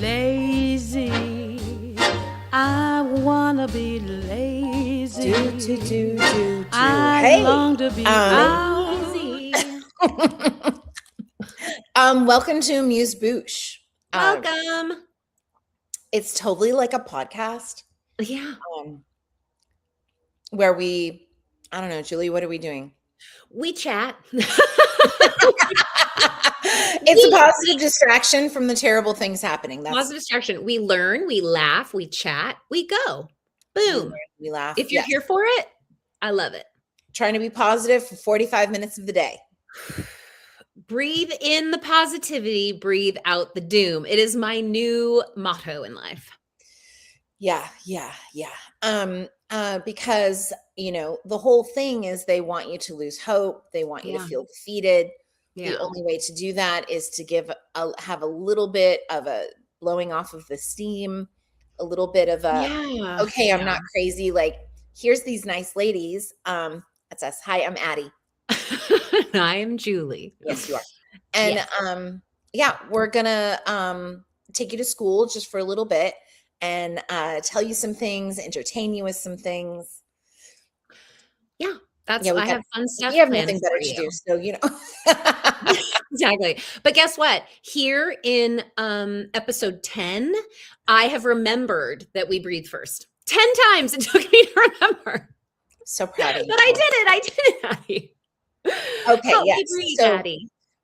lazy. I wanna be lazy. Do. I long to be lazy. Welcome to Amuse Bouche. Welcome. It's totally like a podcast. Yeah. Where we, I don't know, Julie, what are we doing? We chat. It's a positive distraction from the terrible things happening. That's positive distraction. We learn, we laugh, we chat, we go. Boom. We laugh. If you're here for it, I love it. Trying to be positive for 45 minutes of the day. Breathe in the positivity, breathe out the doom. It is my new motto in life. Yeah. Because, you know, the whole thing is they want you to lose hope. They want you to feel defeated. Yeah. The only way to do that is to have a little bit of a blowing off of the steam, a little bit of a, okay, I'm not crazy. Like, here's these nice ladies. That's us. Hi, I'm Addy. I am Julie. Yes, you are. And we're gonna take you to school just for a little bit and tell you some things, entertain you with some things. Yeah, that's I have fun stuff. We have nothing better to do, so you know. Exactly. But guess what? Here in episode 10, I have remembered that we breathe first. 10 times it took me to remember. So proud of you. But I did it, Addy. Okay, yes. So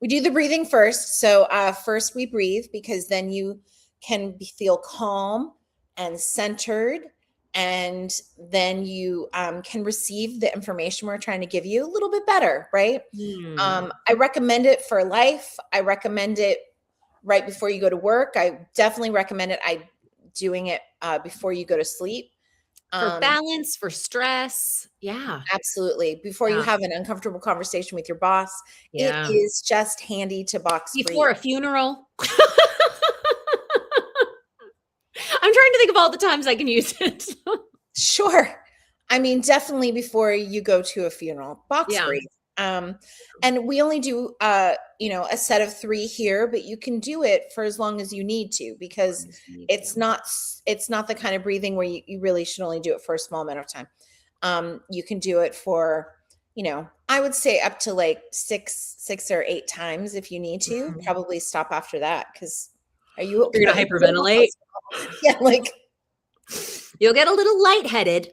we do the breathing first. So first we breathe because then you can feel calm and centered, and then you can receive the information we're trying to give you a little bit better, right? I recommend it for life. I recommend it right before you go to work. I definitely recommend it. Doing it before you go to sleep. For balance, for stress. Yeah. Absolutely. Before you have an uncomfortable conversation with your boss, it is just handy to box before a funeral. I'm trying to think of all the times I can use it. Sure. I mean, definitely before you go to a funeral, box breathe. And we only do, a set of 3 here, but you can do it for as long as you need to, because it's not the kind of breathing where you really should only do it for a small amount of time. You can do it for, I would say up to like 6 or 8 times if you need to. Probably stop after that, because you're going to hyperventilate? Yeah, like you'll get a little lightheaded,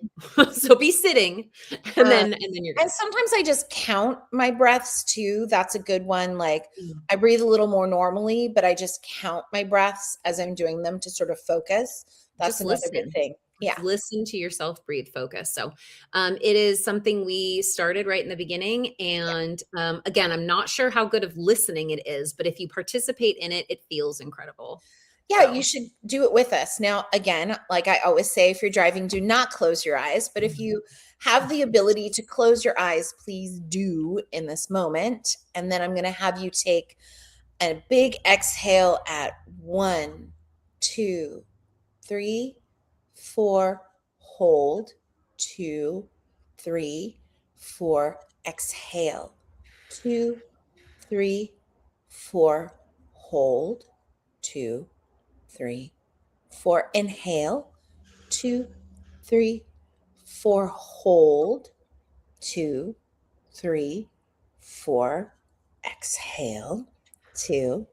so be sitting, and then you're good. And sometimes I just count my breaths too. That's a good one. Like I breathe a little more normally, but I just count my breaths as I'm doing them to sort of focus. That's another good thing. Yeah. Listen to yourself, breathe, focus. So it is something we started right in the beginning. And again, I'm not sure how good of listening it is, but if you participate in it, it feels incredible. Yeah, you should do it with us. Now, again, like I always say, if you're driving, do not close your eyes. But if you have the ability to close your eyes, please do in this moment. And then I'm going to have you take a big exhale at 1, 2, 3, 4, hold, 2, 3, 4, exhale, 2, 3, 4, hold, 2, 3, 4, inhale, 2, 3, 4, hold, 2, 3, 4, exhale, 2,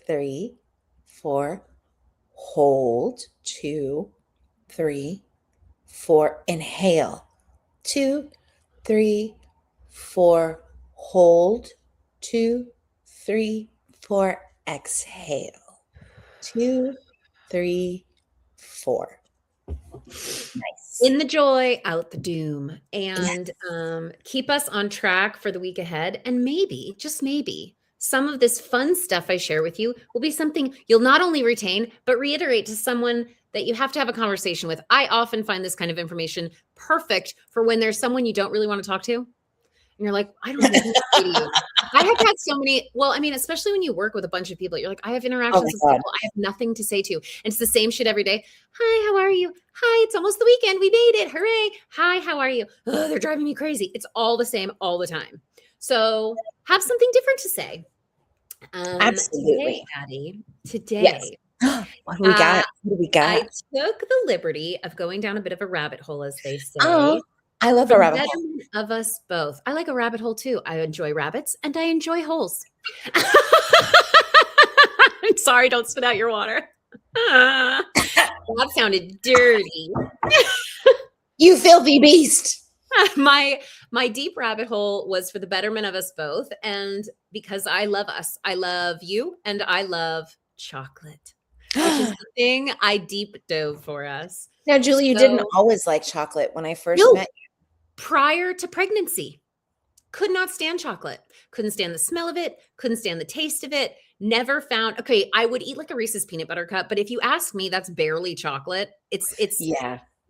3, 4, hold, 2, 3, 4, inhale, 2, 3, 4, hold, 2, 3, 4, exhale, 2, 3, 4. Nice. In the joy, out the doom, and keep us on track for the week ahead. And maybe, just maybe, some of this fun stuff I share with you will be something you'll not only retain, but reiterate to someone that you have to have a conversation with. I often find this kind of information perfect for when there's someone you don't really want to talk to. And you're like, I don't know what to say to you. I have had so many, especially when you work with a bunch of people, you're like, I have interactions with people I have nothing to say to. And it's the same shit every day. Hi, how are you? Hi, it's almost the weekend. We made it. Hooray. Hi, how are you? Oh, they're driving me crazy. It's all the same all the time. So have something different to say. Absolutely. Today, Addy, What do we got? What do we I got? took the liberty of going down a bit of a rabbit hole, as they Oh, say, I love for a the rabbit hole. betterment of us both. I like a rabbit hole too. I enjoy rabbits and I enjoy holes. I'm sorry, don't spit out your water. That sounded dirty. You filthy beast. My deep rabbit hole was for the betterment of us both, and because I love us. I love you, and I love chocolate, which is the thing I deep dove for us. Now, Julie, you didn't always like chocolate when I first met you. Prior to pregnancy, could not stand chocolate. Couldn't stand the smell of it. Couldn't stand the taste of it. Never found. Okay, I would eat like a Reese's peanut butter cup, but if you ask me, that's barely chocolate. It's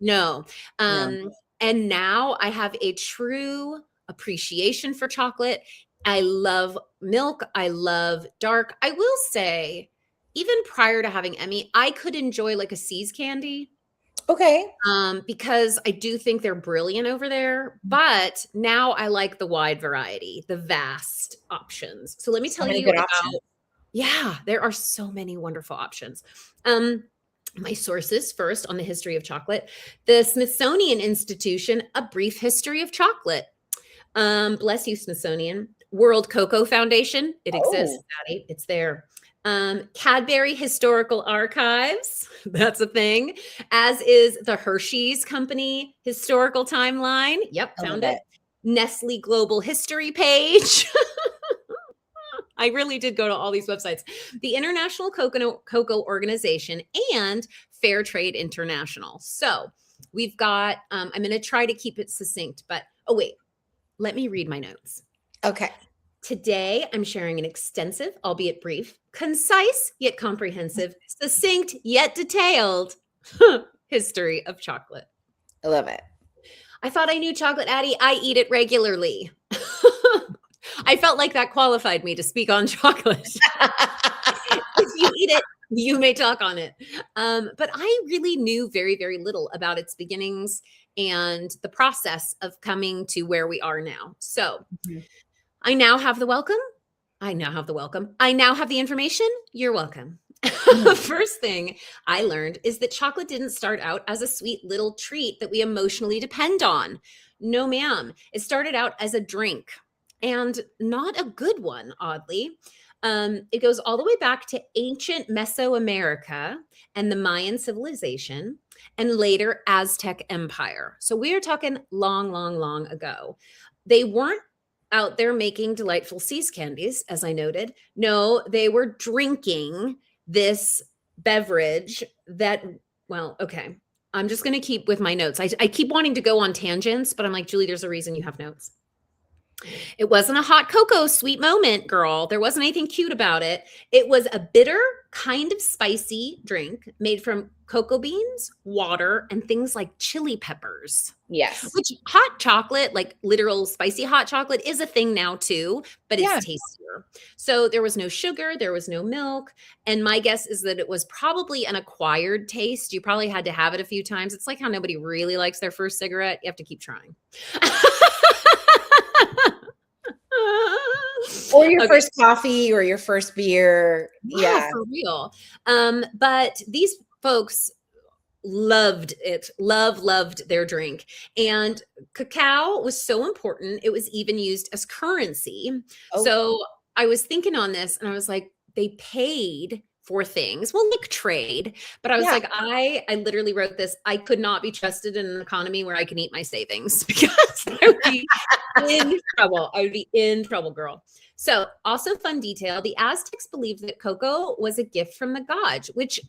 no. No. And now I have a true appreciation for chocolate. I love milk. I love dark. I will say, even prior to having Emmy, I could enjoy like a C's candy. Okay. Because I do think they're brilliant over there, but now I like the wide variety, the vast options. So let me tell you about, there are so many wonderful options. My sources first on the history of chocolate, the Smithsonian Institution, A Brief History of Chocolate. Bless you, Smithsonian. World Cocoa Foundation. It exists, Addy. It's there. Cadbury Historical Archives. That's a thing. As is the Hershey's Company Historical Timeline. Yep, found it. Nestle Global History page. I really did go to all these websites. The International Cocoa Organization and Fair Trade International. So we've got, I'm going to try to keep it succinct, but let me read my notes. Okay. Today, I'm sharing an extensive, albeit brief, concise yet comprehensive, succinct yet detailed history of chocolate. I love it. I thought I knew chocolate, Addy. I eat it regularly. I felt like that qualified me to speak on chocolate. If you eat it, you may talk on it. But I really knew very, very little about its beginnings and the process of coming to where we are now. So I now have the welcome. I now have the information. You're welcome. The first thing I learned is that chocolate didn't start out as a sweet little treat that we emotionally depend on. No, ma'am. It started out as a drink. And not a good one, oddly. It goes all the way back to ancient Mesoamerica and the Mayan civilization, and later Aztec Empire. So we are talking long, long, long ago. They weren't out there making delightful C's candies, as I noted. No, they were drinking this beverage that, I'm just going to keep with my notes. I keep wanting to go on tangents, but I'm like, Julie, there's a reason you have notes. It wasn't a hot cocoa sweet moment, girl. There wasn't anything cute about it. It was a bitter, kind of spicy drink made from cocoa beans, water, and things like chili peppers. Yes. Which hot chocolate, like literal spicy hot chocolate, is a thing now too, but it's tastier. So there was no sugar, there was no milk. And my guess is that it was probably an acquired taste. You probably had to have it a few times. It's like how nobody really likes their first cigarette. You have to keep trying. Or your first coffee or your first beer. Yeah, for real. But these folks loved it. Loved their drink. And cacao was so important. It was even used as currency. So I was thinking on this and I was like, they paid for things. Well, like trade. But I was like, I literally wrote this. I could not be trusted in an economy where I can eat my savings because I would be in trouble. I would be in trouble, girl. So also fun detail, the Aztecs believed that cocoa was a gift from the gods, which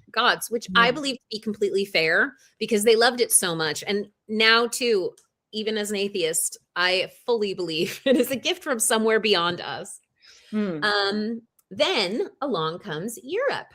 I believe to be completely fair because they loved it so much. And now too, even as an atheist, I fully believe it is a gift from somewhere beyond us. Then along comes Europe.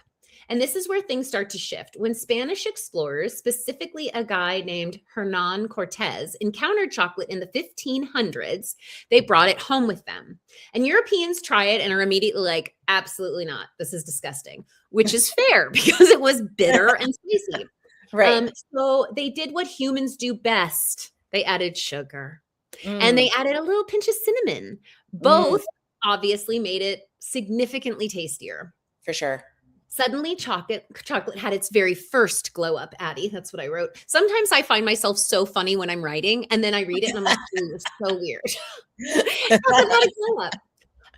And this is where things start to shift. When Spanish explorers, specifically a guy named Hernan Cortez, encountered chocolate in the 1500s, they brought it home with them. And Europeans try it and are immediately like, absolutely not. This is disgusting, which is fair because it was bitter and spicy. Right. So they did what humans do best. They added sugar and they added a little pinch of cinnamon. Both obviously made it significantly tastier. For sure. Suddenly, chocolate had its very first glow up, Addy. That's what I wrote. Sometimes I find myself so funny when I'm writing, and then I read it and I'm like, "Ooh, it's so weird." Chocolate got a glow up.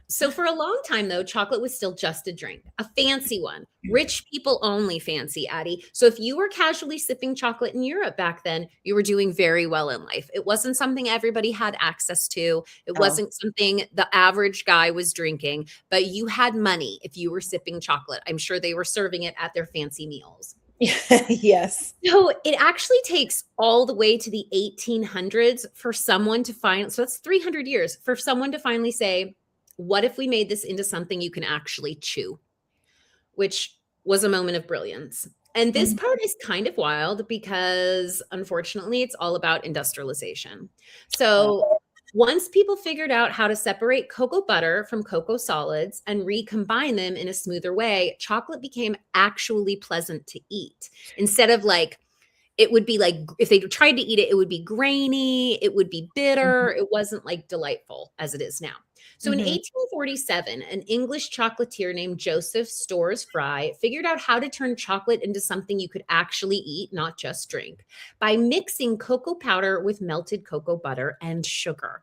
So for a long time, though, chocolate was still just a drink, a fancy one, rich people only fancy, Addy. So if you were casually sipping chocolate in Europe back then, you were doing very well in life. It wasn't something everybody had access to. It wasn't something the average guy was drinking, but you had money if you were sipping chocolate. I'm sure they were serving it at their fancy meals. Yes. So it actually takes all the way to the 1800s for someone to find, so that's 300 years, for someone to finally say, what if we made this into something you can actually chew? Which was a moment of brilliance. And this part is kind of wild because unfortunately it's all about industrialization. So once people figured out how to separate cocoa butter from cocoa solids and recombine them in a smoother way, chocolate became actually pleasant to eat. Instead of like, it would be like, if they tried to eat it, it would be grainy, it would be bitter. It wasn't like delightful as it is now. So in 1847, an English chocolatier named Joseph Storrs Fry figured out how to turn chocolate into something you could actually eat, not just drink, by mixing cocoa powder with melted cocoa butter and sugar.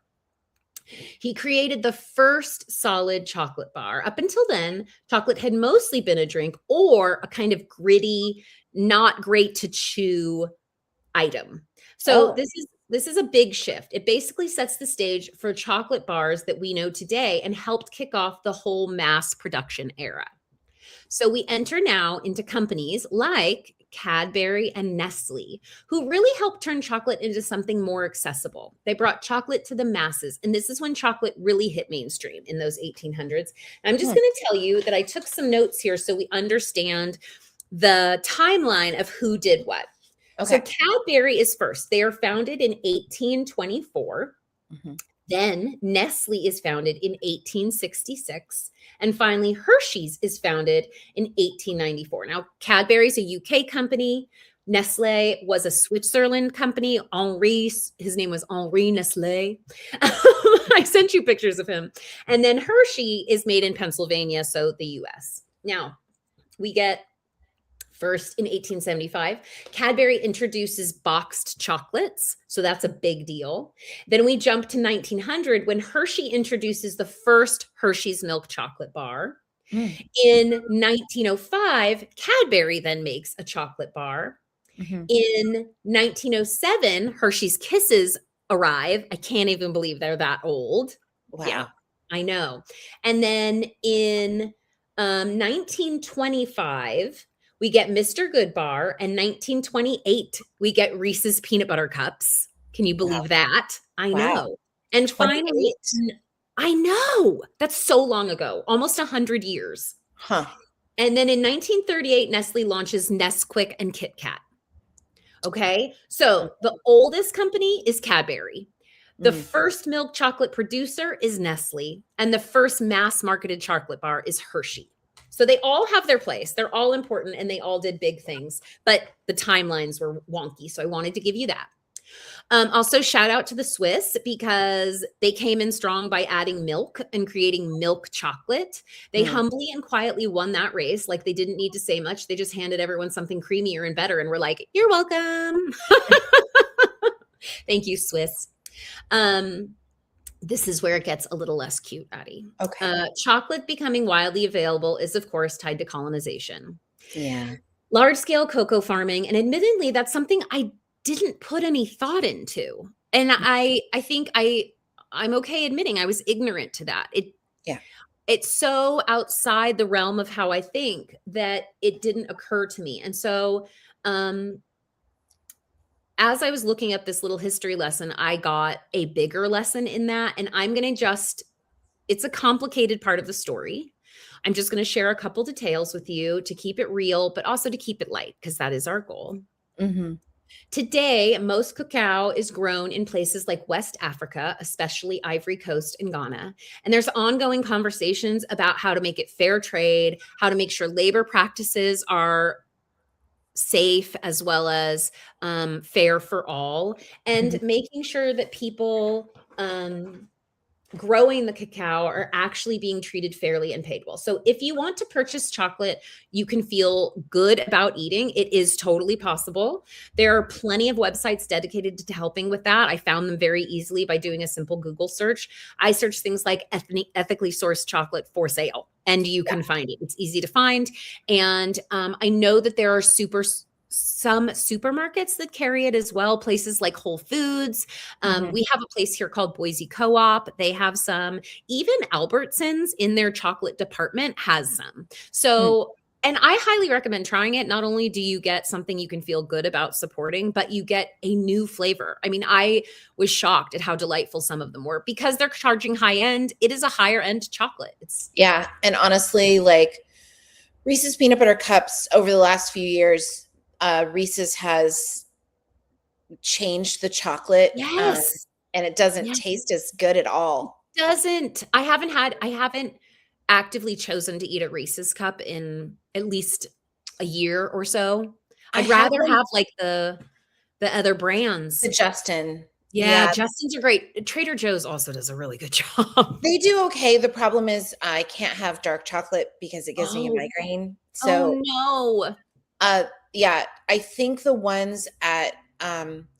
He created the first solid chocolate bar. Up until then, chocolate had mostly been a drink or a kind of gritty, not great to chew item. So this is a big shift. It basically sets the stage for chocolate bars that we know today and helped kick off the whole mass production era. So we enter now into companies like Cadbury and Nestle, who really helped turn chocolate into something more accessible. They brought chocolate to the masses. And this is when chocolate really hit mainstream in those 1800s. And I'm just going to tell you that I took some notes here so we understand the timeline of who did what. So Cadbury is first. They are founded in 1824. Then Nestle is founded in 1866. And finally, Hershey's is founded in 1894. Now, Cadbury is a UK company. Nestle was a Switzerland company. His name was Henri Nestle. I sent you pictures of him. And then Hershey is made in Pennsylvania, so the US. Now, we get first in 1875, Cadbury introduces boxed chocolates. So that's a big deal. Then we jump to 1900 when Hershey introduces the first Hershey's milk chocolate bar. In 1905, Cadbury then makes a chocolate bar. In 1907, Hershey's Kisses arrive. I can't even believe they're that old. Wow. Yeah, I know. And then in 1925, we get Mr. Goodbar, and 1928, we get Reese's Peanut Butter Cups. Can you believe that? I know. And finally, I know. That's so long ago, almost 100 years. And then in 1938, Nestle launches Nesquik and Kit Kat. Okay, so the oldest company is Cadbury. The first milk chocolate producer is Nestle, and the first mass marketed chocolate bar is Hershey. So they all have their place. They're all important and they all did big things, but the timelines were wonky. So I wanted to give you that. Also, shout out to the Swiss because they came in strong by adding milk and creating milk chocolate. They humbly and quietly won that race. Like they didn't need to say much. They just handed everyone something creamier and better and were like, "You're welcome." Thank you, Swiss. This is where it gets a little less cute, Addy. Chocolate becoming widely available is, of course, tied to colonization. Yeah. Large-scale cocoa farming. And admittedly, that's something I didn't put any thought into. And I think I'm okay admitting I was ignorant to that. It's so outside the realm of how I think that it didn't occur to me. And so as I was looking up this little history lesson, I got a bigger lesson in that. And I'm going to it's a complicated part of the story. I'm just going to share a couple details with you to keep it real, but also to keep it light, because that is our goal. Today, most cacao is grown in places like West Africa, especially Ivory Coast and Ghana. And there's ongoing conversations about how to make it fair trade, how to make sure labor practices are safe as well as fair for all, and making sure that people growing the cacao are actually being treated fairly and paid well. So if you want to purchase chocolate you can feel good about eating, it is totally possible. There are plenty of websites dedicated to helping with that. I found them very easily by doing a simple Google search. I searched things like ethically sourced chocolate for sale, and you can find it. It's easy to find. And I know that there are some supermarkets that carry it as well, places like Whole Foods. We have a place here called Boise Co-op. They have some. Even Albertsons in their chocolate department has some. So, and I highly recommend trying it. Not only do you get something you can feel good about supporting, but you get a new flavor. I mean, I was shocked at how delightful some of them were because they're charging high end. It is a higher end chocolate. Yeah. And honestly, like Reese's peanut butter cups over the last few years, Reese's has changed the chocolate. Yes. And it doesn't taste as good at all. It doesn't. I haven't actively chosen to eat a Reese's cup in at least a year or so. I'd rather have like the other brands. The Justin. Yeah, Justin's are great. Trader Joe's also does a really good job. They do okay. The problem is I can't have dark chocolate because it gives me a migraine. So no. Yeah, I think the ones at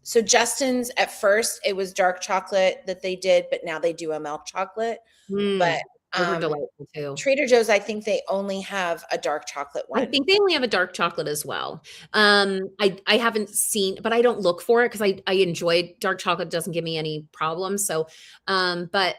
so Justin's at first it was dark chocolate that they did, but now they do a milk chocolate. But those are delightful too. Trader Joe's, I think they only have a dark chocolate one. I think they only have a dark chocolate as well. I haven't seen, but I don't look for it because I enjoy dark chocolate. It doesn't give me any problems. So, but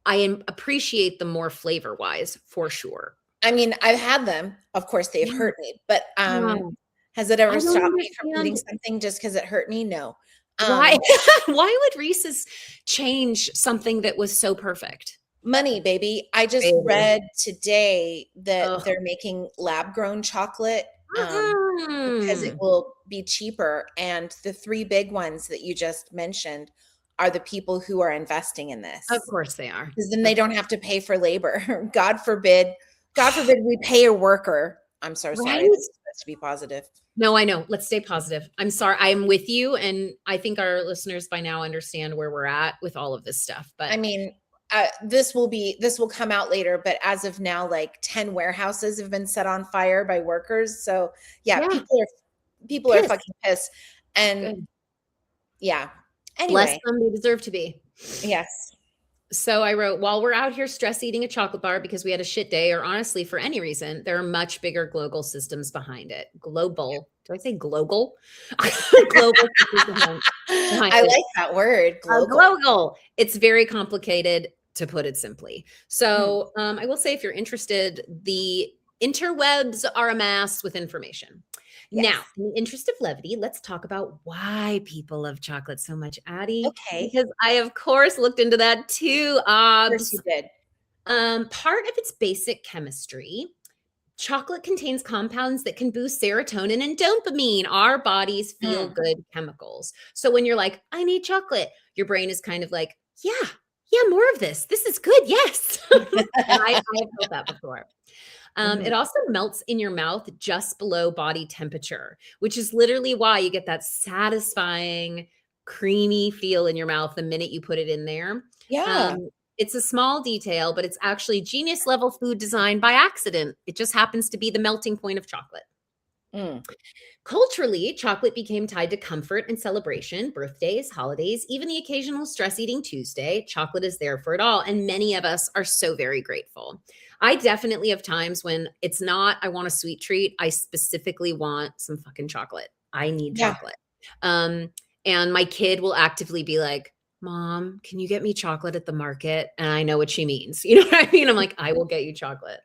I appreciate them more flavor wise for sure. I mean, I've had them. Of course, they've hurt me, but has it ever stopped me from eating something just because it hurt me? No. Why? Why would Reese's change something that was so perfect? Money, baby. I just read today that they're making lab-grown chocolate because it will be cheaper. And the three big ones that you just mentioned are the people who are investing in this. Of course they are. Because then they don't have to pay for labor. God forbid we pay a worker. I'm so sorry. This is supposed to be positive. No, I know. Let's stay positive. I'm sorry. I'm with you. And I think our listeners by now understand where we're at with all of this stuff. But I mean, this will come out later, but as of now, like 10 warehouses have been set on fire by workers. So yeah. people are fucking pissed. And yeah. Anyway. Bless them, they deserve to be. Yes. So I wrote, while we're out here stress eating a chocolate bar because we had a shit day, or honestly for any reason, there are much bigger global systems behind it. Global. Do I say global? Global systems behind I like that word. Global. It's very complicated, to put it simply. So I will say, if you're interested, the interwebs are amassed with information. Yes. Now, in the interest of levity, let's talk about why people love chocolate so much, Addy. Okay. Because I, of course, looked into that too. Of course you did. Part of its basic chemistry, chocolate contains compounds that can boost serotonin and dopamine, our body's feel-good chemicals. So when you're like, I need chocolate, your brain is kind of like, yeah, more of this. This is good. Yes. And I have felt that before. It also melts in your mouth just below body temperature, which is literally why you get that satisfying, creamy feel in your mouth the minute you put it in there. Yeah. It's a small detail, but it's actually genius level food design by accident. It just happens to be the melting point of chocolate. Culturally, chocolate became tied to comfort and celebration, birthdays, holidays, even the occasional stress-eating Tuesday. Chocolate is there for it all, and many of us are so very grateful. I definitely have times when it's not, I want a sweet treat. I specifically want some fucking chocolate. I need chocolate. And my kid will actively be like, Mom, can you get me chocolate at the market? And I know what she means. You know what I mean? I'm like, I will get you chocolate.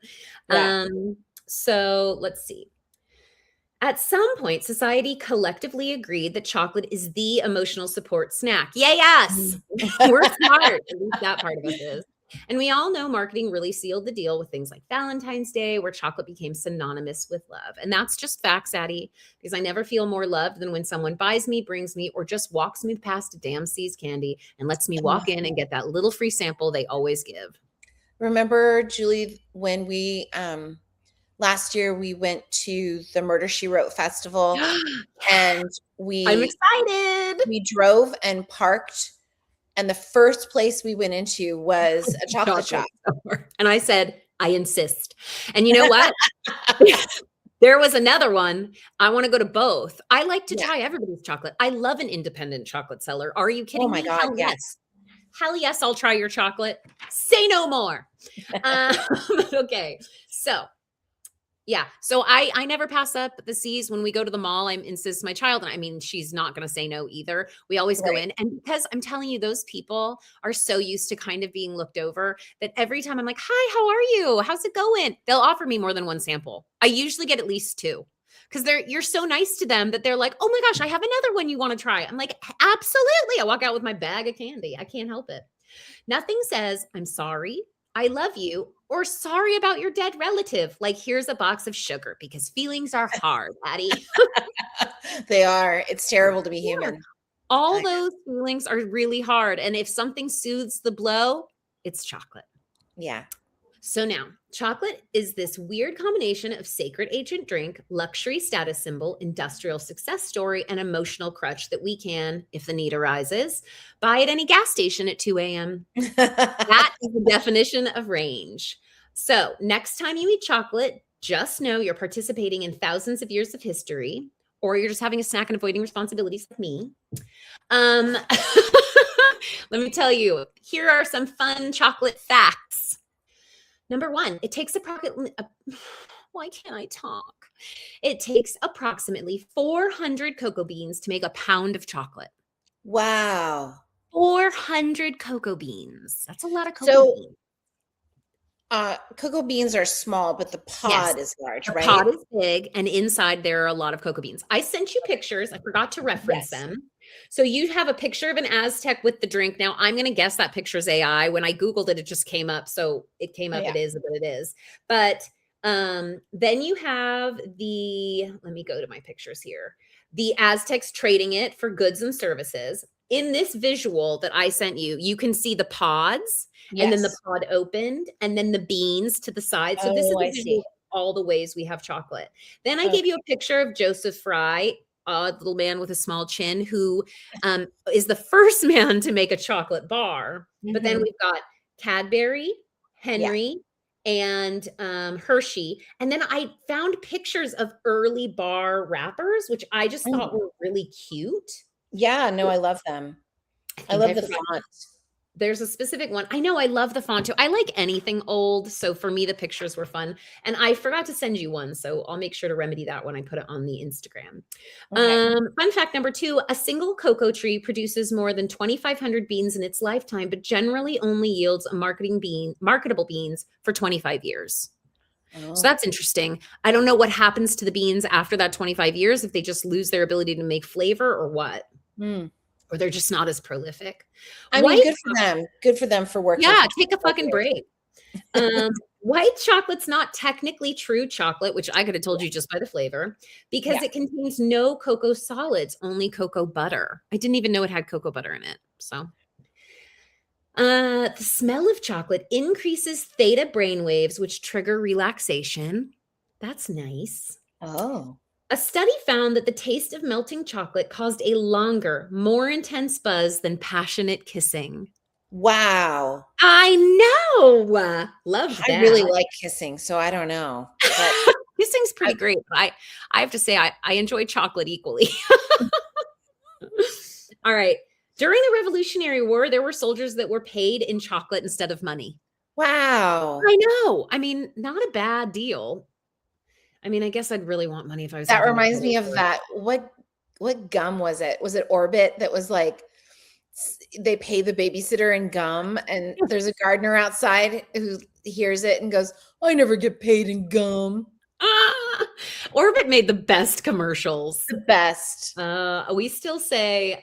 Yeah. So let's see. At some point, society collectively agreed that chocolate is the emotional support snack. Yes. We're smart. At least that part of us is. And we all know marketing really sealed the deal with things like Valentine's Day, where chocolate became synonymous with love. And that's just facts, Addy, because I never feel more loved than when someone buys me, brings me, or just walks me past a damn C's candy and lets me walk in and get that little free sample they always give. Remember, Julie, when we last year we went to the Murder, She Wrote festival and I'm excited. We drove and parked And the first place we went into was a chocolate shop. And I said, I insist. And you know what? There was another one. I want to go to both. I like to try everybody's chocolate. I love an independent chocolate seller. Are you kidding me? Oh my God, Hell yes. Hell yes, I'll try your chocolate. Say no more. Okay. So yeah. So I never pass up the C's when we go to the mall. I insist my child, and I mean, she's not going to say no either. We always go in. And because I'm telling you, those people are so used to kind of being looked over that every time I'm like, hi, how are you? How's it going? They'll offer me more than one sample. I usually get at least two because you're so nice to them that they're like, oh my gosh, I have another one you want to try. I'm like, absolutely. I walk out with my bag of candy. I can't help it. Nothing says, I'm sorry, I love you, or sorry about your dead relative. Like, here's a box of sugar, because feelings are hard, Addy. They are. It's terrible to be human. All those feelings are really hard. And if something soothes the blow, it's chocolate. Yeah. So now, chocolate is this weird combination of sacred ancient drink, luxury status symbol, industrial success story, and emotional crutch that we can, if the need arises, buy at any gas station at 2 a.m. That is the definition of range. So next time you eat chocolate, just know you're participating in thousands of years of history, or you're just having a snack and avoiding responsibilities like me. Let me tell you, here are some fun chocolate facts. Number one, it takes approximately, why can't I talk? It takes approximately 400 cocoa beans to make a pound of chocolate. Wow. 400 cocoa beans. That's a lot of cocoa beans. Cocoa beans are small, but the pod is large, right? The pod is big, and inside there are a lot of cocoa beans. I sent you pictures. I forgot to reference them. So you have a picture of an Aztec with the drink. Now, I'm going to guess that picture is AI. When I Googled it, it just came up. So it came up. It is what it is. But then you have let me go to my pictures here. The Aztecs trading it for goods and services. In this visual that I sent you, you can see the pods. Yes. And then the pod opened, and then the beans to the side. So this is all the ways we have chocolate. Then I gave you a picture of Joseph Fry, a little man with a small chin, who is the first man to make a chocolate bar. Mm-hmm. But then we've got Cadbury, Henry, and Hershey. And then I found pictures of early bar wrappers, which I just thought were really cute. Yeah, no, I love them. I love the font. There's a specific one. I know, I love the font too. I like anything old. So for me, the pictures were fun. And I forgot to send you one. So I'll make sure to remedy that when I put it on the Instagram. Okay. Fun fact number 2, a single cocoa tree produces more than 2,500 beans in its lifetime, but generally only yields a marketable beans for 25 years. Oh. So that's interesting. I don't know what happens to the beans after that 25 years, if they just lose their ability to make flavor or what. Or they're just not as prolific. I mean, good for them. Good for them for working. Yeah, take a fucking break. White chocolate's not technically true chocolate, which I could have told you just by the flavor, because it contains no cocoa solids, only cocoa butter. I didn't even know it had cocoa butter in it. So the smell of chocolate increases theta brainwaves, which trigger relaxation. That's nice. Oh. A study found that the taste of melting chocolate caused a longer, more intense buzz than passionate kissing. Wow. I know. Love that. I really like kissing, so I don't know. But kissing's pretty great. But I have to say, I enjoy chocolate equally. All right. During the Revolutionary War, there were soldiers that were paid in chocolate instead of money. Wow. I know. I mean, not a bad deal. I mean, I guess I'd really want money if I was. That reminds me of that. What gum was it? Was it Orbit that was like, they pay the babysitter in gum, and there's a gardener outside who hears it and goes, I never get paid in gum. Orbit made the best commercials. The best. We still say,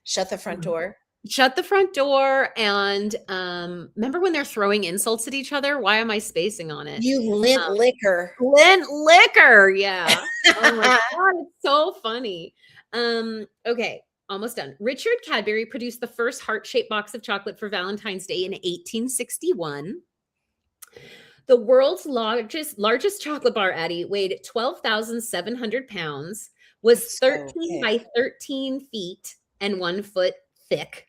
shut the front door. Shut the front door. And remember when they're throwing insults at each other? Why am I spacing on it? You lint liquor. Lint liquor. Yeah. Oh my God. It's so funny. Okay. Almost done. Richard Cadbury produced the first heart-shaped box of chocolate for Valentine's Day in 1861. The world's largest chocolate bar, Addy, weighed 12,700 pounds, was 13 by 13 feet and 1 foot thick.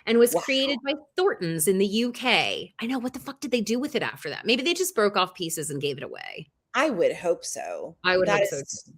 and was Wow. created by Thornton's in the UK. I know, what the fuck did they do with it after that? Maybe they just broke off pieces and gave it away. I would hope so. I would That hope so is, too.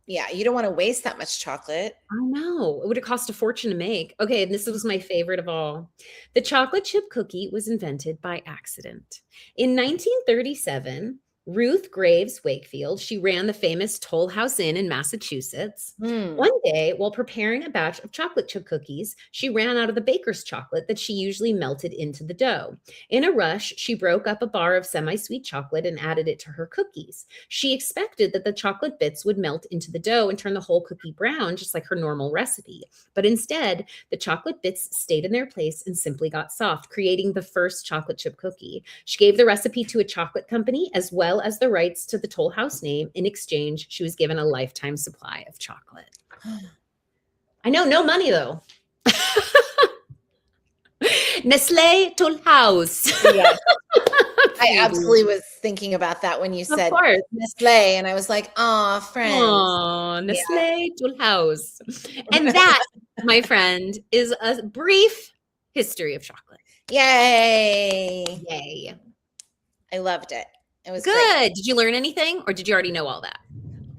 yeah, you don't want to waste that much chocolate. I know. It would have cost a fortune to make. Okay, and this was my favorite of all. The chocolate chip cookie was invented by accident. In 1937, Ruth Graves Wakefield, she ran the famous Toll House Inn in Massachusetts. Mm. One day, while preparing a batch of chocolate chip cookies, she ran out of the baker's chocolate that she usually melted into the dough. In a rush, she broke up a bar of semi-sweet chocolate and added it to her cookies. She expected that the chocolate bits would melt into the dough and turn the whole cookie brown, just like her normal recipe. But instead, the chocolate bits stayed in their place and simply got soft, creating the first chocolate chip cookie. She gave the recipe to a chocolate company as well as the rights to the Toll House name. In exchange, she was given a lifetime supply of chocolate. I know, no money though. Nestle Toll House. Yes. I absolutely was thinking about that when you said Nestle, and I was like, "Oh, friends." Oh, Nestle Toll House. And that, my friend, is a brief history of chocolate. Yay. Yay. I loved it. It was good. Great. Did you learn anything, or did you already know all that?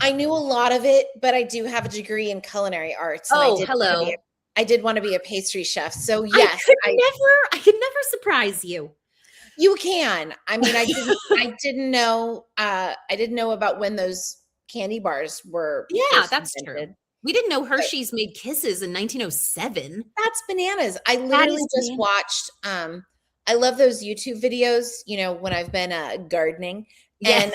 I knew a lot of it, but I do have a degree in culinary arts. And hello. I did want to be a pastry chef. So yes, I could never surprise you. You can. I mean, I didn't know about when those candy bars were. Yeah, that's invented. True. We didn't know Hershey's made Kisses in 1907. That's bananas. I literally just watched, I love those YouTube videos, you know, when I've been gardening, and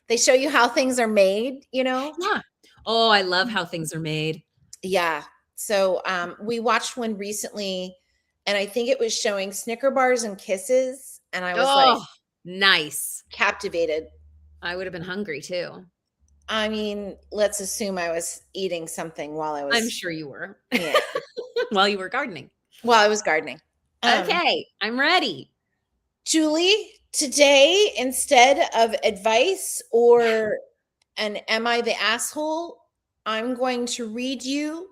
they show you how things are made, you know? Yeah. Oh, I love how things are made. Yeah. So we watched one recently, and I think it was showing Snicker bars and Kisses, and I was like, nice. Captivated. I would have been hungry too. I mean, let's assume I was eating something while I was. I'm sure you were. Yeah. While you were gardening. While I was gardening. Okay, I'm ready. Julie, today, instead of advice or an am I the asshole, I'm going to read you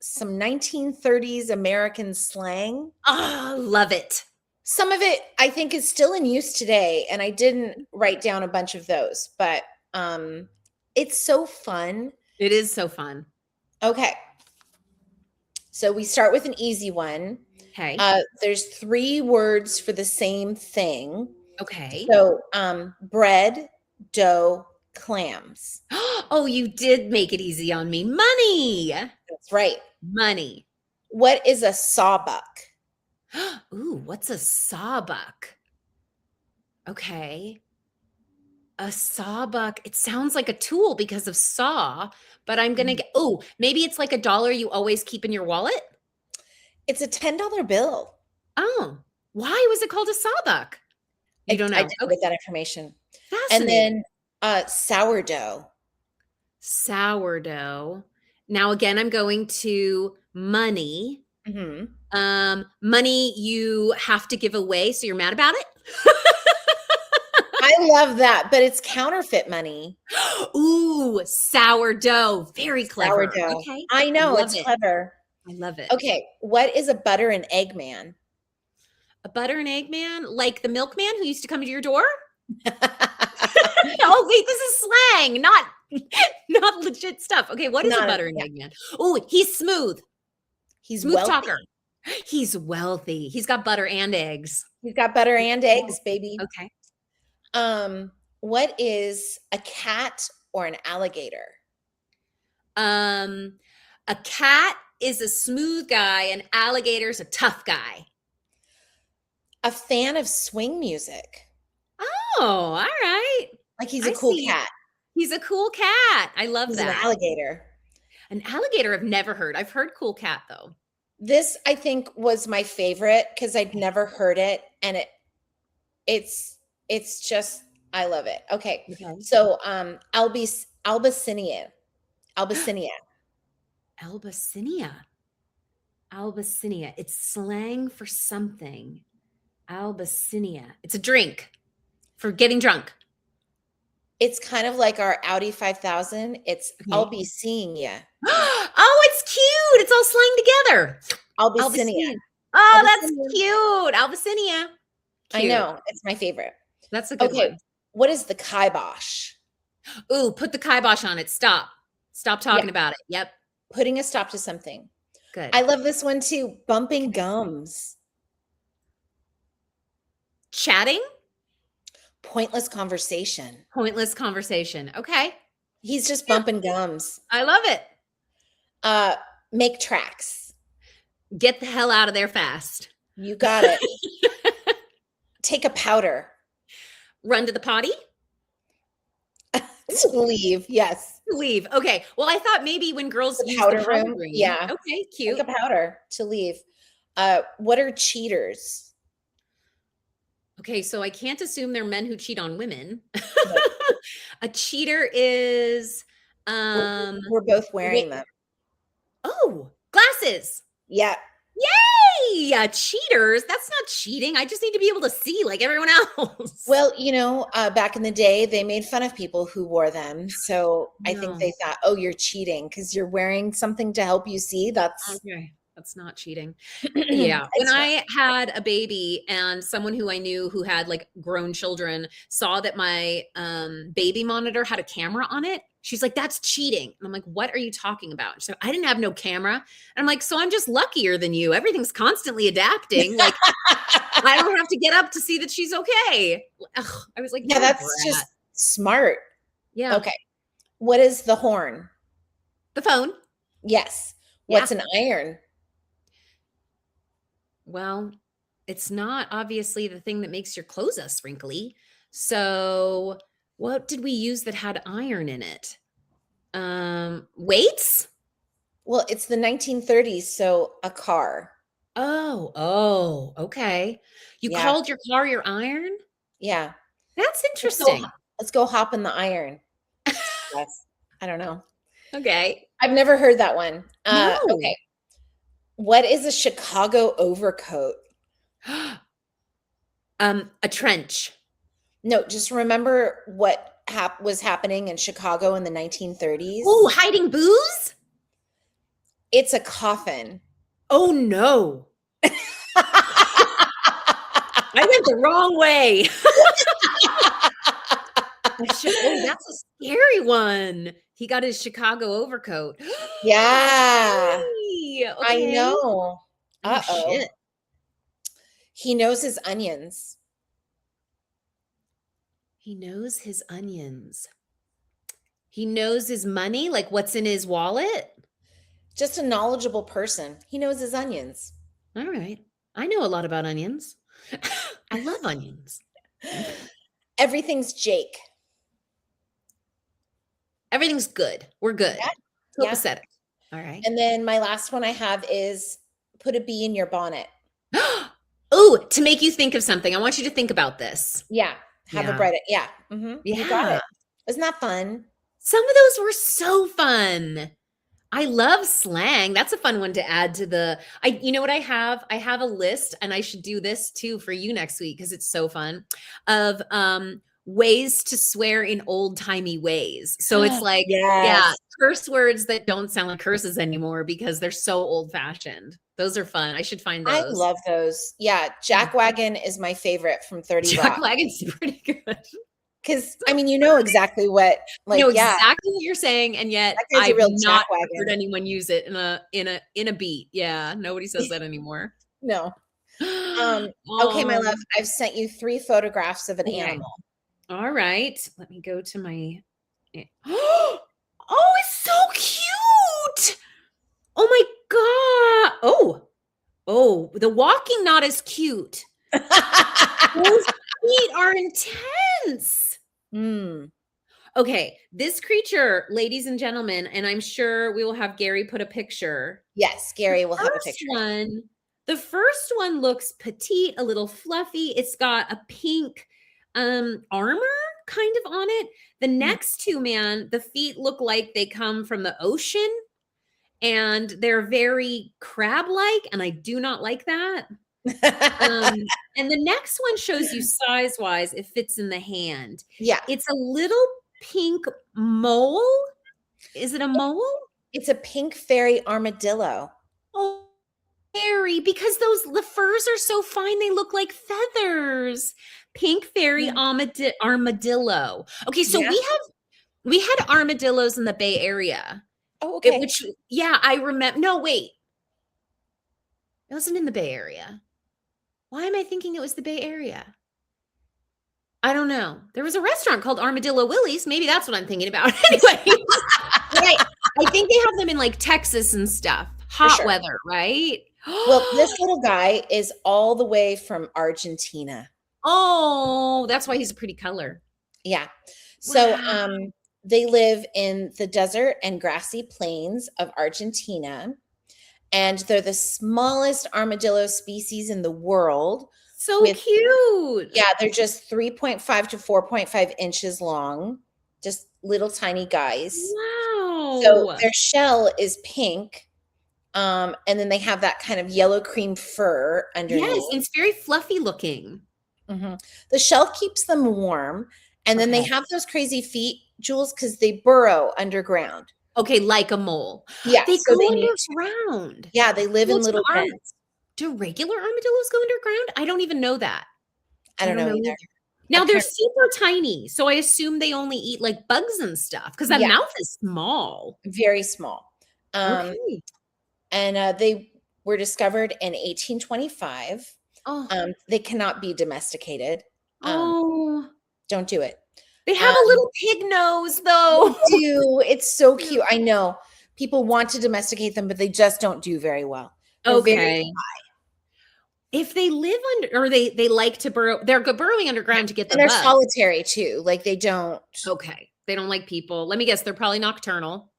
some 1930s American slang. Oh, love it. Some of it I think is still in use today, and I didn't write down a bunch of those, but it's so fun. It is so fun. Okay. So we start with an easy one. Okay. There's 3 words for the same thing. Okay. So bread, dough, clams. Oh, you did make it easy on me. Money. That's right. Money. What is a sawbuck? Ooh, what's a sawbuck? Okay. A sawbuck. It sounds like a tool because of saw, but I'm going to get, maybe it's like $1 you always keep in your wallet? It's a $10 bill. Oh, why was it called a sawbuck? You don't know. I didn't get that information. Fascinating. And then sourdough. Sourdough. Now, again, I'm going to money. Mm-hmm. Money you have to give away, so you're mad about it? I love that, but it's counterfeit money. Ooh, sourdough. Very clever. Sourdough. Okay. I know, it's clever. I love it. Okay, what is a butter and egg man? A butter and egg man? Like the milkman who used to come to your door? Oh, wait, this is slang, not legit stuff. Okay, what is a butter and egg man? Oh, he's smooth. He's smooth wealthy. talker. He's wealthy. He's got butter and eggs. He's got butter and eggs, baby. Okay. What is a cat or an alligator? A cat is a smooth guy, an alligator's a tough guy. A fan of swing music. Oh, all right. Like he's a cool cat. He's a cool cat. I love that. An alligator. An alligator I've never heard. I've heard cool cat though. This I think was my favorite because I'd never heard it, and it's just I love it. Okay. So Abyssinia. It's slang for something. Abyssinia. It's a drink for getting drunk. It's kind of like our Audi 5000. It's I'll be seeing ya. Oh, it's cute. It's all slang together. Albicinia. Oh, that's Albicinia. cute. Albicinia. I know. It's my favorite. That's a good one. What is the kibosh? Ooh, put the kibosh on it. Stop talking about it. Yep. Putting a stop to something. Good. I love this one too. Bumping gums. Chatting. Pointless conversation. Pointless conversation. Okay. He's just bumping gums. I love it. Make tracks. Get the hell out of there fast. You got it. Take a powder. Run to the potty. To leave. Yes. To leave. Okay. Well, I thought maybe when girls use powder the powder room. room. Yeah. Okay. Cute. Take a powder to leave. What are cheaters? Okay. So I can't assume they're men who cheat on women. A cheater is we're both wearing them. Oh, glasses. Yeah. Yay! Cheaters. That's not cheating. I just need to be able to see like everyone else. Well, back in the day, they made fun of people who wore them. So I think they thought, oh, you're cheating because you're wearing something to help you see. That's okay. That's not cheating. Yeah. When I had a baby and someone who I knew who had like grown children saw that my baby monitor had a camera on it, she's like, that's cheating. And I'm like, what are you talking about? She's like, I didn't have no camera. And I'm like, so I'm just luckier than you. Everything's constantly adapting. Like, I don't have to get up to see that she's okay. Ugh, I was like, yeah, that's just smart. Yeah. Okay. What is the horn? The phone. Yes. What's an iron? Well, it's not obviously the thing that makes your clothes less wrinkly. So what did we use that had iron in it? Weights? Well, it's the 1930s, so a car. Oh, okay. You called your car your iron? Yeah. That's interesting. Let's go hop in the iron. Yes. I don't know. Okay. I've never heard that one. No. Okay. What is a Chicago overcoat? A trench. No, just remember what was happening in Chicago in the 1930s. Oh, hiding booze? It's a coffin. Oh, no. I went the wrong way. That's a scary one. He got his Chicago overcoat. Yeah. Hey, okay. I know. Oh, shit. He knows his onions. He knows his onions. He knows his money, like what's in his wallet. Just a knowledgeable person. He knows his onions. All right. I know a lot about onions. I love onions. Everything's Jake. Everything's good. We're good. Yeah. Copacetic. All right. And then my last one I have is put a bee in your bonnet. Oh, to make you think of something. I want you to think about this. Yeah. Have a bright. Yeah. Mm-hmm. Yeah. You got it. Isn't that fun? Some of those were so fun. I love slang. That's a fun one to add to the, you know what I have? I have a list, and I should do this too for you next week because it's so fun, of ways to swear in old timey ways. So it's like, yeah, curse words that don't sound like curses anymore because they're so old fashioned. Those are fun. I should find those. I love those. Yeah. Jackwagon is my favorite from 30 Rock. Jackwagon's pretty good. Because I mean, you know exactly what, like, exactly what you're saying, and yet I've not heard anyone use it in a beat. Yeah, nobody says that anymore. No. Okay, my love, I've sent you 3 photographs of an animal. All right, let me go to my. Oh, it's so cute! Oh my god! Oh, the walking not as cute. Those feet are intense. Okay, this creature, ladies and gentlemen, and I'm sure we will have Gary put a picture. Yes, Gary will have a picture. The first one looks petite, a little fluffy. It's got a pink armor kind of on it. The next two, man, the feet look like they come from the ocean, and they're very crab-like, and I do not like that. And the next one shows you size-wise, it fits in the hand. Yeah. It's a little pink mole. Is it a mole? It's a pink fairy armadillo. Oh, fairy, because the furs are so fine, they look like feathers. Pink fairy armadillo. Okay, so Yeah. we had armadillos in the Bay Area. Oh, okay. Which, yeah, I remember. No, wait. It wasn't in the Bay Area. Why am I thinking it was the Bay Area? I don't know. There was a restaurant called Armadillo Willie's. Maybe that's what I'm thinking about. Anyway, I think they have them in like Texas and stuff. Hot weather, right? Well, this little guy is all the way from Argentina. Oh, that's why he's a pretty color. Yeah. So they live in the desert and grassy plains of Argentina, and they're the smallest armadillo species in the world. So cute. Yeah, they're just 3.5 to 4.5 inches long, just little tiny guys. Wow. So their shell is pink. And then they have that kind of yellow cream fur underneath. Yes, it's very fluffy looking. Mm-hmm. The shell keeps them warm. And then they have those crazy feet, Jules, because they burrow underground. Okay, like a mole. Yeah. They go underground. Yeah, they live in little pens. Do regular armadillos go underground? I don't even know that. I don't know either. Now they're super tiny, so I assume they only eat like bugs and stuff because that mouth is small. Very small. Okay. And they were discovered in 1825. They cannot be domesticated. Don't do it. They have a little pig nose, though. They do. It's so cute. I know. People want to domesticate them, but they just don't do very well. They're very high. If they live under, or they like to burrow, they're burrowing underground to get the bugs. They're solitary too. Like they don't. Okay. They don't like people. Let me guess. They're probably nocturnal.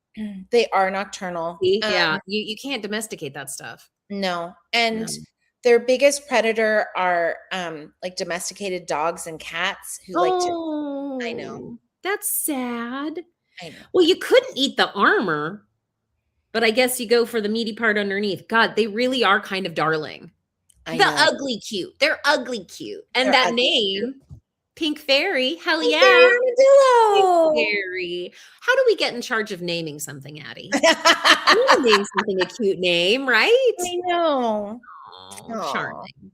They are nocturnal. Yeah. You can't domesticate that stuff. No. And their biggest predator are like domesticated dogs and cats who like to. I know. That's sad. I know. Well, you couldn't eat the armor, but I guess you go for the meaty part underneath. God, they really are kind of darling. Ugly cute. They're ugly cute. And they're that name, cute. Pink Fairy, hell yeah. Armadillo. Pink Fairy. How do we get in charge of naming something, Addy? Name something a cute name, right? I know. Oh, charming.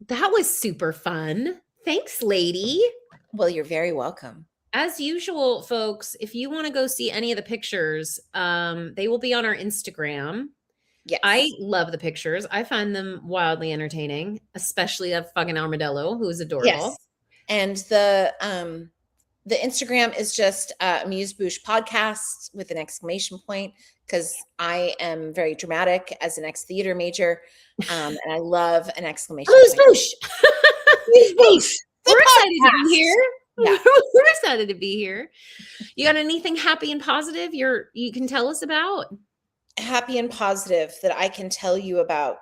That was super fun. Thanks, lady. Well, you're very welcome. As usual, folks, if you want to go see any of the pictures, they will be on our Instagram. Yes. I love the pictures. I find them wildly entertaining, especially that fucking armadillo who's adorable. Yes. And the Instagram is just Amuse Bouche Podcast with an exclamation point, because I am very dramatic as an ex-theater major, and I love an exclamation point. Amuse Bouche. We're excited to be here. Yeah. We're excited to be here. You got anything happy and positive you can tell us about? Happy and positive that I can tell you about.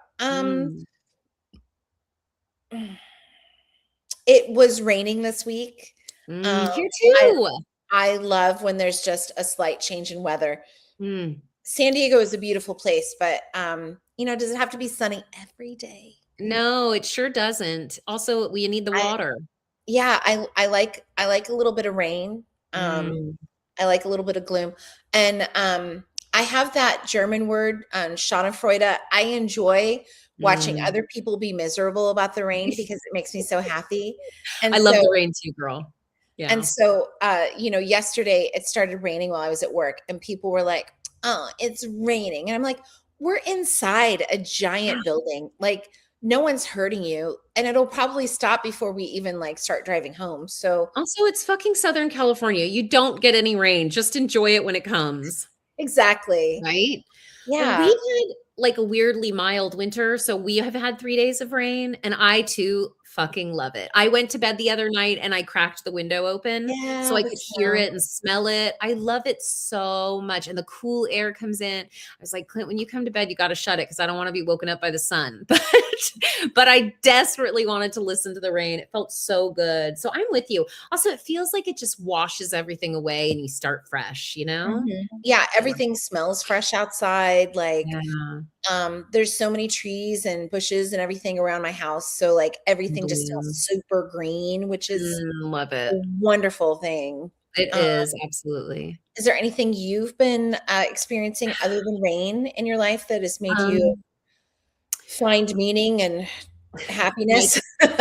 It was raining this week. Here too. I love when there's just a slight change in weather. San Diego is a beautiful place, but does it have to be sunny every day? No, it sure doesn't. Also, we need the water. Yeah, I like a little bit of rain. I like a little bit of gloom. And I have that German word, Schadenfreude. I enjoy watching other people be miserable about the rain because it makes me so happy. And I love the rain too, girl. Yeah. And so, yesterday it started raining while I was at work, and people were like, "Oh, it's raining." And I'm like, "We're inside a giant building. Like, no one's hurting you, and it'll probably stop before we even start driving home." So also, it's fucking Southern California. You don't get any rain. Just enjoy it when it comes. Exactly. Right? Yeah. We had a weirdly mild winter, so we have had 3 days of rain, and I too fucking love it. I went to bed the other night and I cracked the window open so I could hear it and smell it. I love it so much. And the cool air comes in. I was like, Clint, when you come to bed, you got to shut it because I don't want to be woken up by the sun. But I desperately wanted to listen to the rain. It felt so good. So I'm with you. Also, it feels like it just washes everything away and you start fresh, Yeah, everything smells fresh outside. There's so many trees and bushes and everything around my house. So everything just smells super green, which is love it. a wonderful thing. It is, absolutely. Is there anything you've been experiencing other than rain in your life that has made you find meaning and My happiness?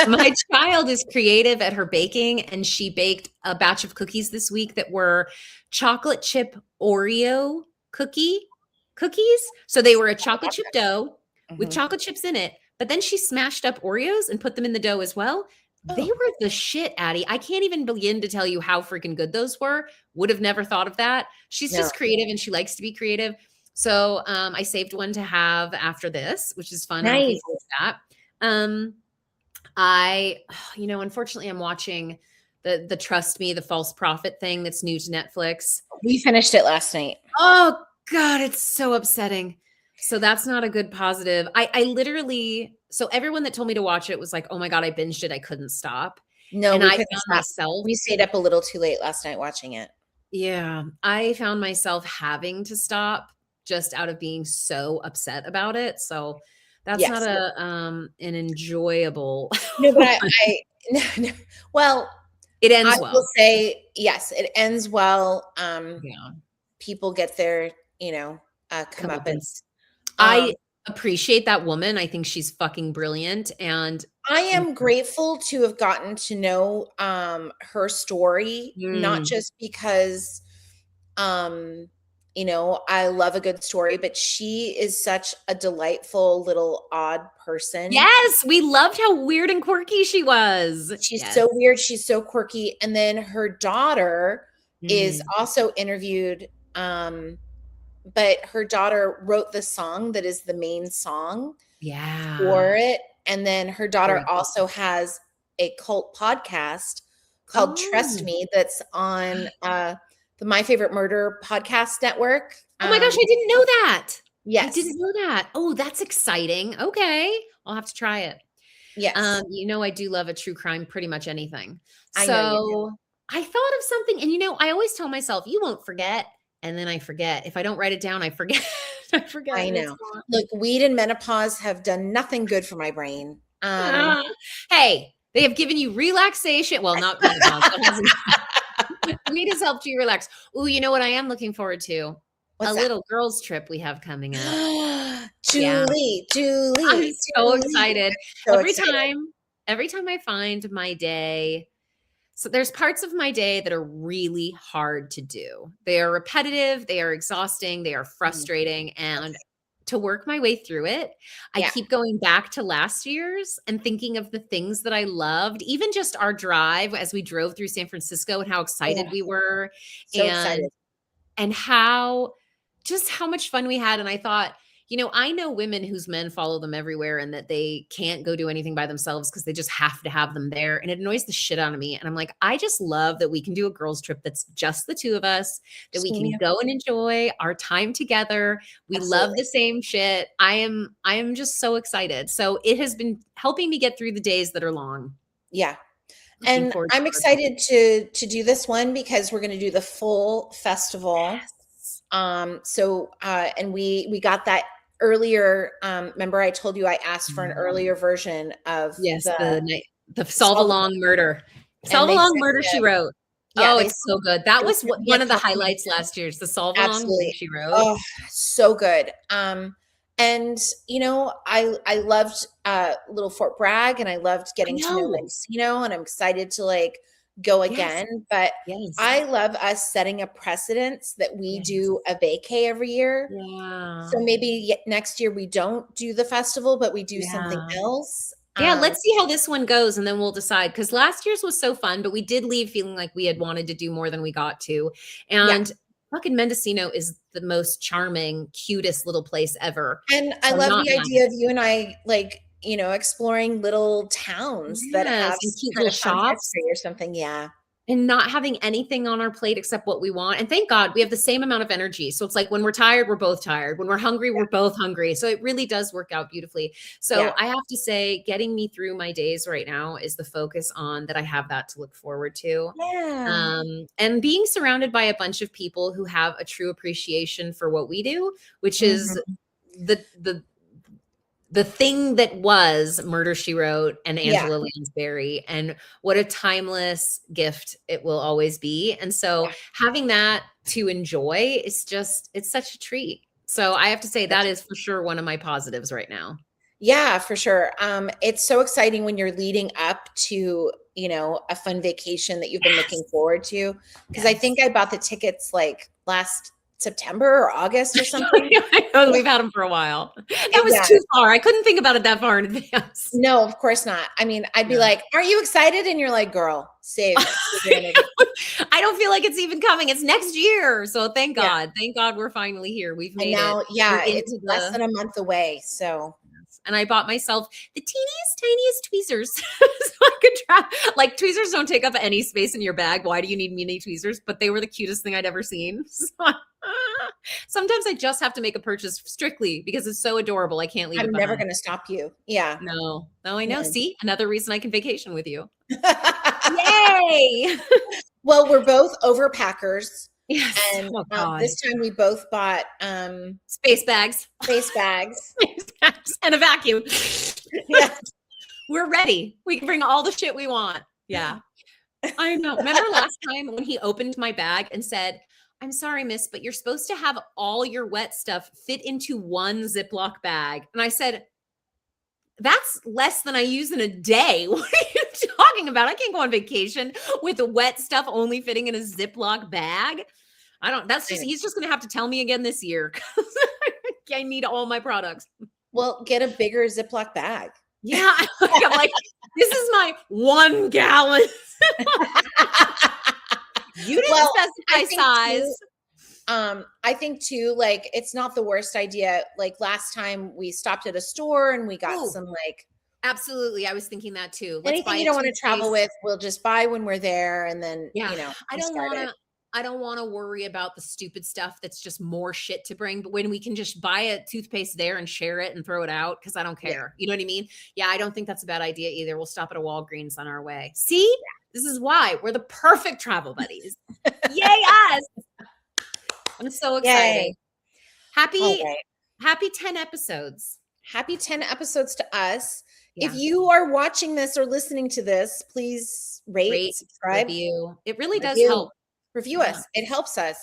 my child is creative at her baking, and she baked a batch of cookies this week that were chocolate chip Oreo cookies. So they were a chocolate chip dough with Mhm. chocolate chips in it, but then she smashed up Oreos and put them in the dough as well. They Oh, were the shit, Addie. I can't even begin to tell you how freaking good those were. Would have never thought of that. She's no. just creative and she likes to be creative. So I saved one to have after this, which is fun. I'm looking Nice. forward to that. Unfortunately, I'm watching the Trust Me, the False Prophet thing that's new to Netflix. We finished it last night. Oh God, it's so upsetting. So that's not a good positive. I literally, so everyone that told me to watch it was like, oh my God, I binged it. I couldn't stop. No, And we I couldn't found stop. myself, We stayed up a little too late last night watching it. yeah, I found myself having to stop just out of being so upset about it. So that's not Yes. an enjoyable No, but one. no, no. Well, It I ends will well. say, yes, it ends well. Yeah. People get their, Come up and comeuppance. Um, I appreciate that woman. I think she's fucking brilliant. And I am grateful to have gotten to know, her story, not mm, just because, um, I love a good story, but she is such a delightful little odd person. yes, we loved how weird and quirky she was. She's Yes. so weird, she's so quirky, and then her daughter is Mm, also interviewed, but her daughter wrote the song that is the main song yeah. for it, and then her daughter Very good. also has a cult podcast called Trust Oh. Me that's on, the My Favorite Murder podcast network. Oh my gosh, I didn't know that. I Yes. didn't know that. Oh, that's exciting. Okay. I'll have to try it. Yes. I do love a true crime, pretty much anything. I know you do. So I thought of something, and I always tell myself, you won't forget. And then I forget. If I don't write it down, I forget. I forget, I and it's know. gone. Look, weed and menopause have done nothing good for my brain. Ah. Hey, they have given you relaxation. Well, not menopause. That hasn't. Weed has helped you relax. Ooh, you know what I am looking forward to? A What's that? little girls trip we have coming up. Yeah. Julie, I'm Julie, so Julie. excited. So Every excited. time every time I find my day, so there's parts of my day that are really hard to do. They are repetitive, they are exhausting, they are Mm, frustrating, and to work my way through it, I yeah, keep going back to last year's and thinking of the things that I loved, even just our drive as we drove through San Francisco and how excited oh, we were, so and excited. how just how much fun we had. And I thought, I know women whose men follow them everywhere and that they can't go do anything by themselves because they just have to have them there. And it annoys the shit out of me. And I'm like, I just love that we can do a girls' trip that's just the two of us, that we Same can here. go and enjoy our time together. We love Absolutely. the same shit. I am just so excited. So it has been helping me get through the days that are long. Yeah. Looking And forward to I'm our trip. excited to do this one because we're gonna do the full festival. Yes. And we got that earlier. Remember I told you I asked for an Mm. earlier version of Yes, the the Solve solve Along Murder. and Solve they Along sent Murder, me She Wrote. Oh, they it's so good. That they was sent me one a of the copy. highlights last year's, the Solve Along Thing Absolutely. She Wrote. Oh, so good. And I loved Little Fort Bragg and I loved I getting to know know. Mendocino and I'm excited to like go Yes, again. But yes, I love us setting a precedence that we yes. do a vacay every year. Yeah, So maybe next year we don't do the festival, but we do something yeah. else. Yeah, let's see how this one goes, and then we'll decide. Because last year's was so fun, but we did leave feeling like we had wanted to do more than we got to. Yeah. And fucking Mendocino is the most charming, cutest little place ever. And I So I'm love not the mad. idea of you and I like, exploring little towns that have Yes, and cute kind little of fun shops. history or something. Yeah. And not having anything on our plate except what we want. And thank God we have the same amount of energy. So it's like when we're tired, we're both tired. When we're hungry, we're both hungry. So it really does work out beautifully. So Yeah. I have to say, getting me through my days right now is the focus on that I have that to look forward to. Yeah. And being surrounded by a bunch of people who have a true appreciation for what we do, which is Mhm. the the thing that was Murder, She Wrote and Yeah. Angela Lansbury, and what a timeless gift it will always be. And so having that to enjoy is just, it's such a treat. So I have to say that is for sure one of my positives right now. Yeah, for sure. It's so exciting when you're leading up to, you know, a fun vacation that you've been looking forward to. Because I think I bought the tickets like last September or August or something. I know, we've had them for a while. That was too far. I couldn't think about it that far in advance. No, of course not. I mean, I'd be like, "Aren't you excited?" And you're like, "Girl, save it." I don't feel like it's even coming. It's next year. So thank God. Thank God we're finally here. We've made now, it. it's less than a month away. So and I bought myself the teeniest, tiniest tweezers so I could try. Like, tweezers don't take up any space in your bag. Why do you need mini tweezers? But they were the cutest thing I'd ever seen. So, sometimes I just have to make a purchase strictly because it's so adorable. I can't leave it behind. I'm never going to stop you. Yeah. No, I know. Yeah. See, another reason I can vacation with you. Yay! Well, we're both overpackers. Yes. And this time we both bought space bags. Space bags. And a vacuum. Yeah. We're ready. We can bring all the shit we want. Yeah. I know. Remember last time when he opened my bag and said, "I'm sorry, miss, but you're supposed to have all your wet stuff fit into one Ziploc bag." And I said, "That's less than I use in a day. What are you talking about? I can't go on vacation with the wet stuff only fitting in a Ziploc bag." He's just going to have to tell me again this year. I need all my products. Well, get a bigger Ziploc bag. Yeah. I'm like, this is my 1 gallon. You didn't specify size. I think too, like, it's not the worst idea. Like last time we stopped at a store and we got some like. Absolutely. I was thinking that too. Anything you don't want to travel with, we'll just buy when we're there. And then, you know, I don't want to worry about the stupid stuff that's just more shit to bring, but when we can just buy a toothpaste there and share it and throw it out, because I don't care. You know what I mean? Yeah, I don't think that's a bad idea either. We'll stop at a Walgreens on our way. See? This is why we're the perfect travel buddies. Yay, us! I'm so excited. Happy 10 episodes. Happy 10 episodes to us. Yeah. If you are watching this or listening to this, please rate, subscribe. Review. It really does help. Review us. It helps us.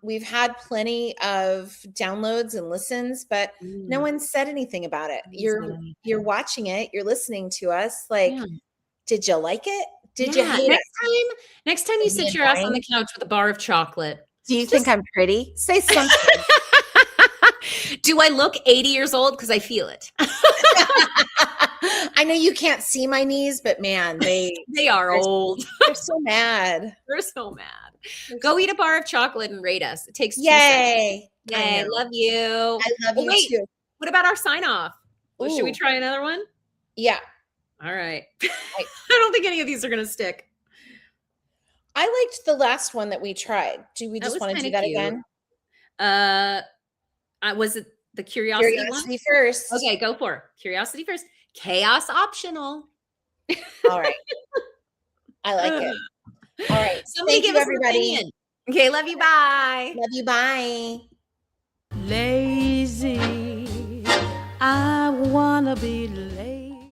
We've had plenty of downloads and listens, but no one said anything about it. You're watching it. You're listening to us. Like, did you like it? Did you hate it? Next time you sit your ass on the couch with a bar of chocolate. Do you think I'm pretty? Say something. Do I look 80 years old? Because I feel it. I know you can't see my knees, but man, they are old. They're so mad. They're so mad. Go eat a bar of chocolate and rate us. It takes 2 Yay. Seconds. Yay. I love you. I love you too. What about our sign off? Should we try another one? Yeah. All right. I don't think any of these are going to stick. I liked the last one that we tried. Do we just want to do that again? Was it the curiosity one? First? Okay, go for it. Curiosity first. Chaos optional. All right. I like it. All right. Somebody give us everybody. Okay, love you. Bye. Love you. Bye. Lazy. I wanna be lazy.